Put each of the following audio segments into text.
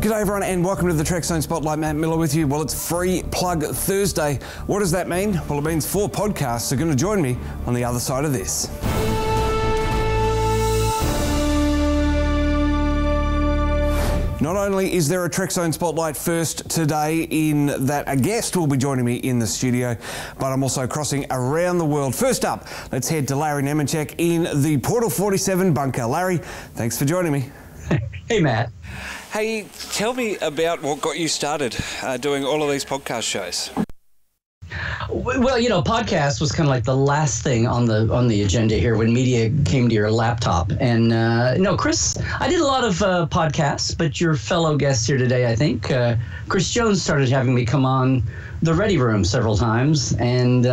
G'day everyone and welcome to the Trekzone Spotlight. Matt Miller with you. Well, it's Free Plug Thursday. What does that mean? Well, it means 4 podcasts are going to join me on the other side of this. Not only is there a Trekzone Spotlight first today in that a guest will be joining me in the studio, but I'm also crossing around the world. First up, let's head to Larry Nemecek in the Portal 47 bunker. Larry, thanks for joining me. Hey, Matt. Hey, tell me about what got you started doing all of these podcast shows. Well, you know, podcast was kind of like the last thing on the agenda here when media came to your laptop. And no, Chris, I did a lot of podcasts, but your fellow guest here today, I think, Chris Jones, started having me come on the Ready Room several times, and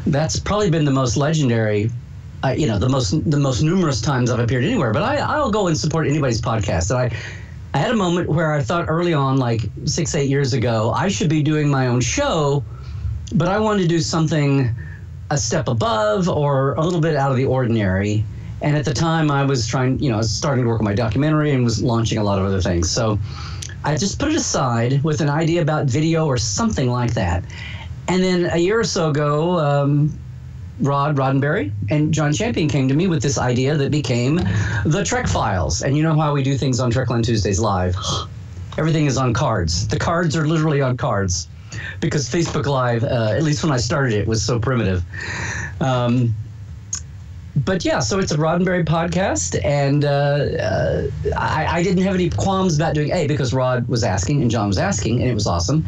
that's probably been the most legendary. The most numerous times I've appeared anywhere. But I'll go and support anybody's podcast. And I had a moment where I thought early on, like 6-8 years ago, I should be doing my own show, but I wanted to do something a step above or a little bit out of the ordinary. And at the time I was starting to work on my documentary and was launching a lot of other things. So I just put it aside with an idea about video or something like that. And then a year or so ago, Rod Roddenberry and John Champion came to me with this idea that became the Trek Files. And you know how we do things on Trekland Tuesdays Live. Everything is on cards. The cards are literally on cards because Facebook Live, at least when I started it, was so primitive. But yeah, so it's a Roddenberry podcast, and I didn't have any qualms about doing because Rod was asking and John was asking, and it was awesome.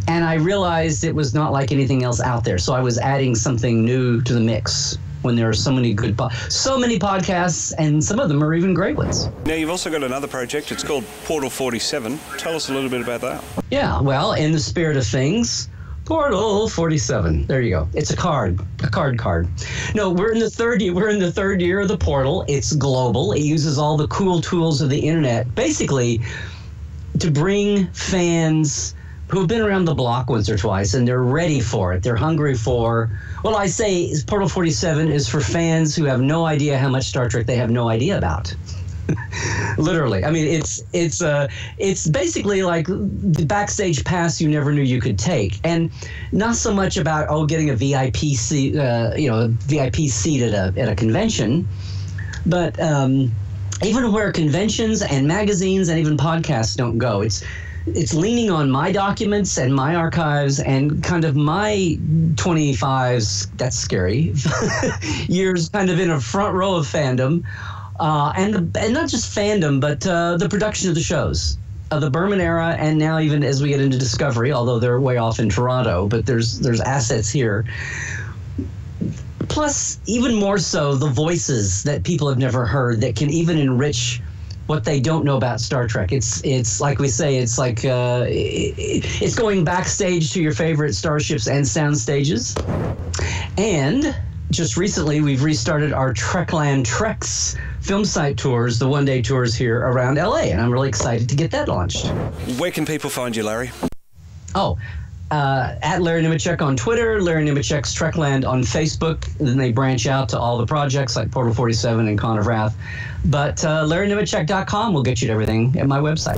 And I realized it was not like anything else out there. So I was adding something new to the mix when there are so many good podcasts, and some of them are even great ones. Now, you've also got another project. It's called Portal 47. Tell us a little bit about that. Yeah, well, in the spirit of things, Portal 47. There you go. It's a card. No, we're in the third year of the Portal. It's global. It uses all the cool tools of the internet, basically, to bring fans who have been around the block once or twice, and they're ready for it. They're hungry for, well, I say Portal 47 is for fans who have no idea how much Star Trek they have no idea about. Literally. I mean, it's basically like the backstage pass you never knew you could take, and not so much about getting a VIP seat, at a convention, but even where conventions and magazines and even podcasts don't go. It's leaning on my documents and my archives and kind of my 25, that's scary, years kind of in a front row of fandom, and not just fandom, but the production of the shows of the Berman era, and now even as we get into Discovery, although they're way off in Toronto, but there's assets here. Plus, even more so, the voices that people have never heard that can even enrich what they don't know about Star Trek. It's like we say, it's like it's going backstage to your favorite starships and sound stages. And just recently, we've restarted our Trekland Treks film site tours, the one-day tours here around LA, and I'm really excited to get that launched. Where can people find you, Larry? At Larry Nemecek on Twitter, Larry Nemecek's Trekland on Facebook, and then they branch out to all the projects like Portal 47 and Con of Wrath. But LarryNemecek.com will get you to everything at my website.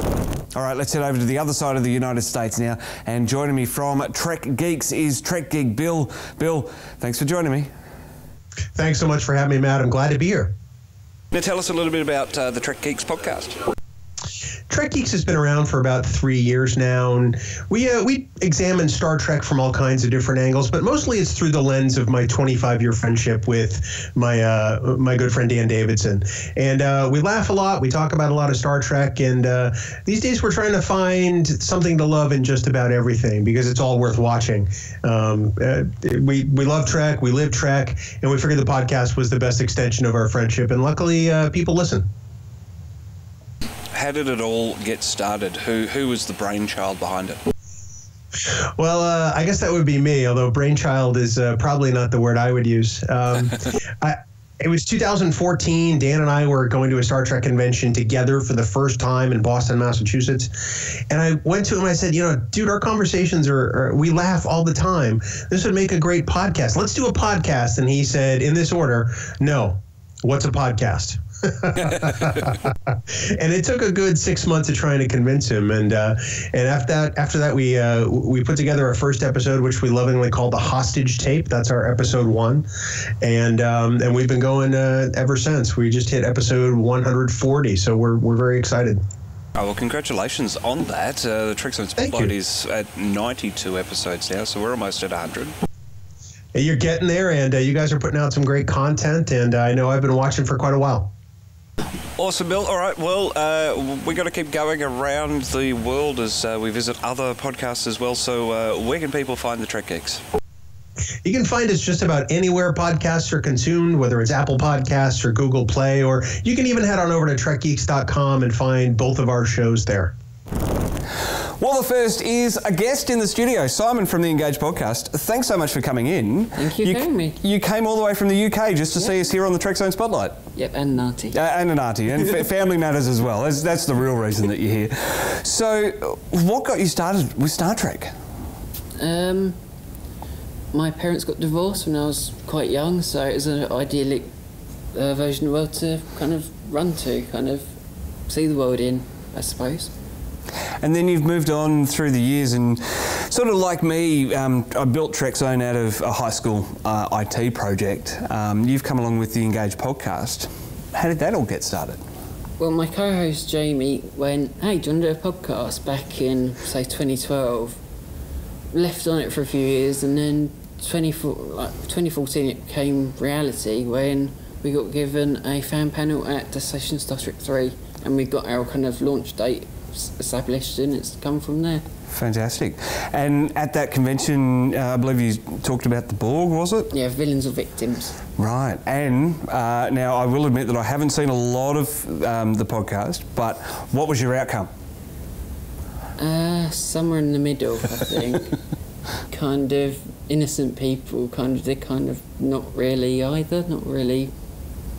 All right, let's head over to the other side of the United States now. And joining me from Trek Geeks is Trek Geek Bill. Bill, thanks for joining me. Thanks so much for having me, Matt. I'm glad to be here. Now tell us a little bit about the Trek Geeks podcast. Trek Geeks has been around for about 3 years now, and we examine Star Trek from all kinds of different angles, but mostly it's through the lens of my 25-year friendship with my good friend Dan Davidson. And we laugh a lot, we talk about a lot of Star Trek, and these days we're trying to find something to love in just about everything because it's all worth watching. We love Trek, we live Trek, and we figured the podcast was the best extension of our friendship, and luckily people listen. How did it all get started? Who was the brainchild behind it? Well, I guess that would be me, although brainchild is probably not the word I would use. It was 2014. Dan and I were going to a Star Trek convention together for the first time in Boston, Massachusetts. And I went to him and I said, dude, our conversations we laugh all the time. This would make a great podcast. Let's do a podcast. And he said, in this order, no. what's a podcast? And it took a good 6 months of trying to convince him. And after that, we put together our first episode, which we lovingly called the Hostage Tape. That's our episode 1. And we've been going ever since. We just hit episode 140. So we're very excited. Oh, well, congratulations on that. The Trekzone Spotlight is at 92 episodes now, so we're almost at 100. You're getting there, and you guys are putting out some great content, and I know I've been watching for quite a while. Awesome, Bill. All right, well, we got to keep going around the world as we visit other podcasts as well. So where can people find the Trek Geeks? You can find us just about anywhere podcasts are consumed, whether it's Apple Podcasts or Google Play, or you can even head on over to trekgeeks.com and find both of our shows there. Well, the first is a guest in the studio, Simon from the Engage podcast. Thanks so much for coming in. Thank you for having me. You came all the way from the UK just to see us here on the Trek Zone Spotlight. Yep, and an auntie. And an auntie, and family matters as well. That's the real reason that you're here. So, what got you started with Star Trek? My parents got divorced when I was quite young, so it was an idyllic version of the world to kind of run to, kind of see the world in, I suppose. And then you've moved on through the years, and sort of like me, I built Trekzone out of a high school IT project. You've come along with the Engage podcast. How did that all get started? Well, my co-host Jamie went, "Hey, do you want to do a podcast?" back in, say, 2012. Left on it for a few years, and then 2014 it became reality when we got given a fan panel at the session Star Trek 3, and we got our kind of launch date established, and it's come from there. Fantastic. And at that convention, I believe you talked about the Borg, was it? Yeah, villains or victims. Right. And now I will admit that I haven't seen a lot of the podcast, but what was your outcome? Somewhere in the middle, I think. Kind of innocent people, they're kind of not really either, not really.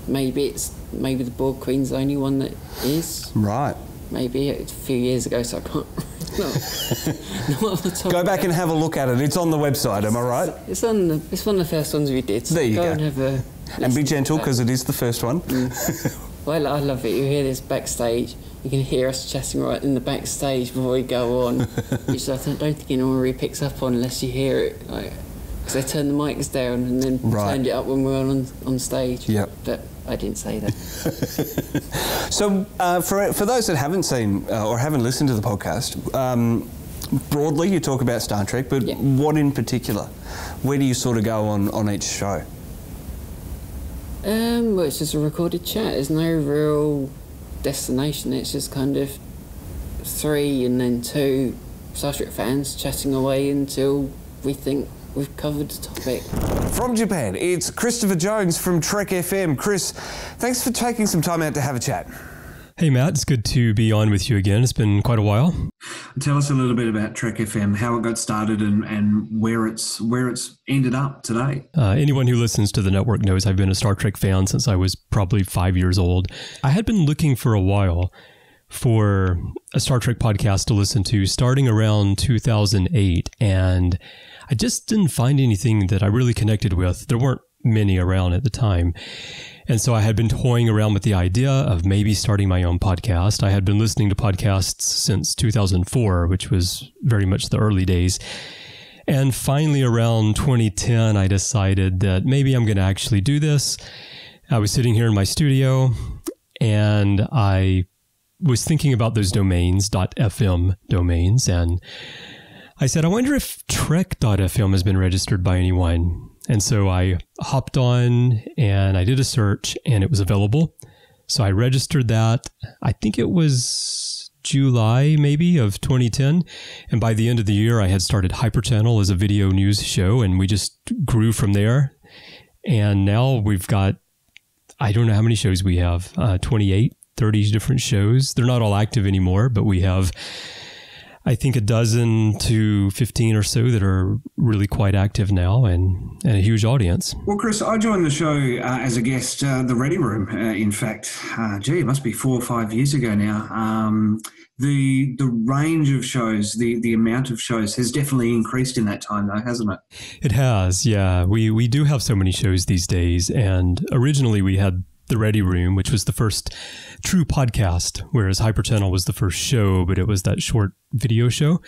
Maybe the Borg Queen's the only one that is. Right. Maybe a few years ago, so I can't. Go back and have a look at it. It's on the website. Am I right? It's one of the first ones we did. So there you go. And have a and be gentle because it is the first one. Well, I love it. You hear this backstage. You can hear us chatting right in the backstage before we go on, which I don't think anyone really picks up on unless you hear it. Because they turned the mics down and then turned it up when we were on stage. Yep. But I didn't say that. So for those that haven't seen or haven't listened to the podcast, broadly you talk about Star Trek, but what in particular? Where do you sort of go on each show? Well, it's just a recorded chat. There's no real destination. It's just kind of 3 and then 2 Star Trek fans chatting away until we think we've covered the topic. From Japan, it's Christopher Jones from Trek FM. Chris, thanks for taking some time out to have a chat. Hey Matt, it's good to be on with you again. It's been quite a while. Tell us a little bit about Trek FM, how it got started and where it's ended up today. Anyone who listens to the network knows I've been a Star Trek fan since I was probably 5 years old. I had been looking for a while for a Star Trek podcast to listen to starting around 2008, and I just didn't find anything that I really connected with. There weren't many around at the time. And so I had been toying around with the idea of maybe starting my own podcast. I had been listening to podcasts since 2004, which was very much the early days. And finally, around 2010, I decided that maybe I'm going to actually do this. I was sitting here in my studio, and I was thinking about those domains, .fm domains, and I said, I wonder if Trek.fm has been registered by anyone. And so I hopped on and I did a search and it was available. So I registered that. I think it was July maybe of 2010. And by the end of the year, I had started Hyperchannel as a video news show, and we just grew from there. And now we've got, I don't know how many shows we have, 28, 30 different shows. They're not all active anymore, but we have, I think, 12 to 15 or so that are really quite active now, and a huge audience. Well, Chris, I joined the show as a guest, the Ready Room, in fact. It must be 4 or 5 years ago now. The range of shows, the amount of shows has definitely increased in that time, though, hasn't it? It has, yeah. We do have so many shows these days, and originally we had The Ready Room, which was the first true podcast, whereas Hyperchannel was the first show, but it was that short video show.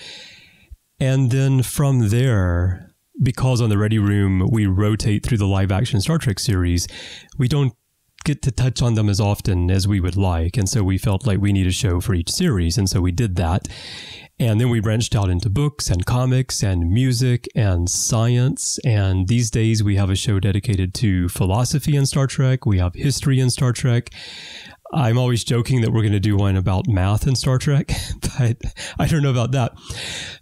And then from there, because on The Ready Room, we rotate through the live action Star Trek series, we don't get to touch on them as often as we would like. And so we felt like we need a show for each series. And so we did that. And then we branched out into books and comics and music and science. And these days we have a show dedicated to philosophy in Star Trek. We have history in Star Trek. I'm always joking that we're going to do one about math in Star Trek, but I don't know about that.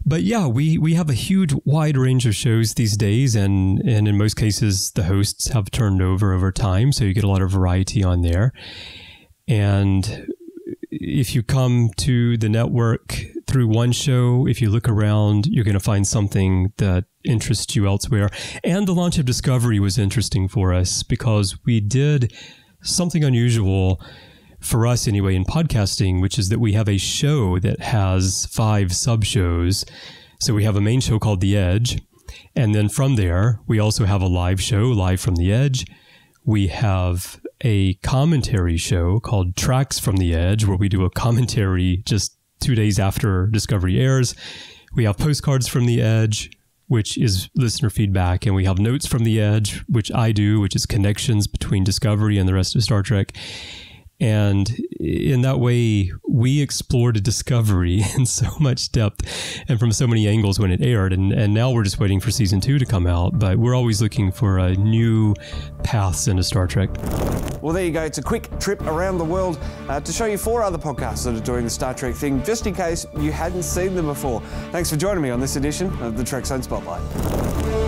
But yeah, we have a huge wide range of shows these days. And in most cases, the hosts have turned over time. So you get a lot of variety on there. And if you come to the network through one show, if you look around, you're going to find something that interests you elsewhere. And the launch of Discovery was interesting for us because we did something unusual for us anyway in podcasting, which is that we have a show that has 5 sub-shows. So we have a main show called The Edge. And then from there, we also have a live show, Live from the Edge. We have a commentary show called Tracks from the Edge, where we do a commentary just 2 days after Discovery airs. We have Postcards from the Edge, which is listener feedback. And we have Notes from the Edge, which I do, which is connections between Discovery and the rest of Star Trek. And in that way, we explored Discovery in so much depth and from so many angles when it aired. And now we're just waiting for season 2 to come out. But we're always looking for new paths into Star Trek. Well, there you go. It's a quick trip around the world to show you 4 other podcasts that are doing the Star Trek thing, just in case you hadn't seen them before. Thanks for joining me on this edition of the Trekzone Spotlight.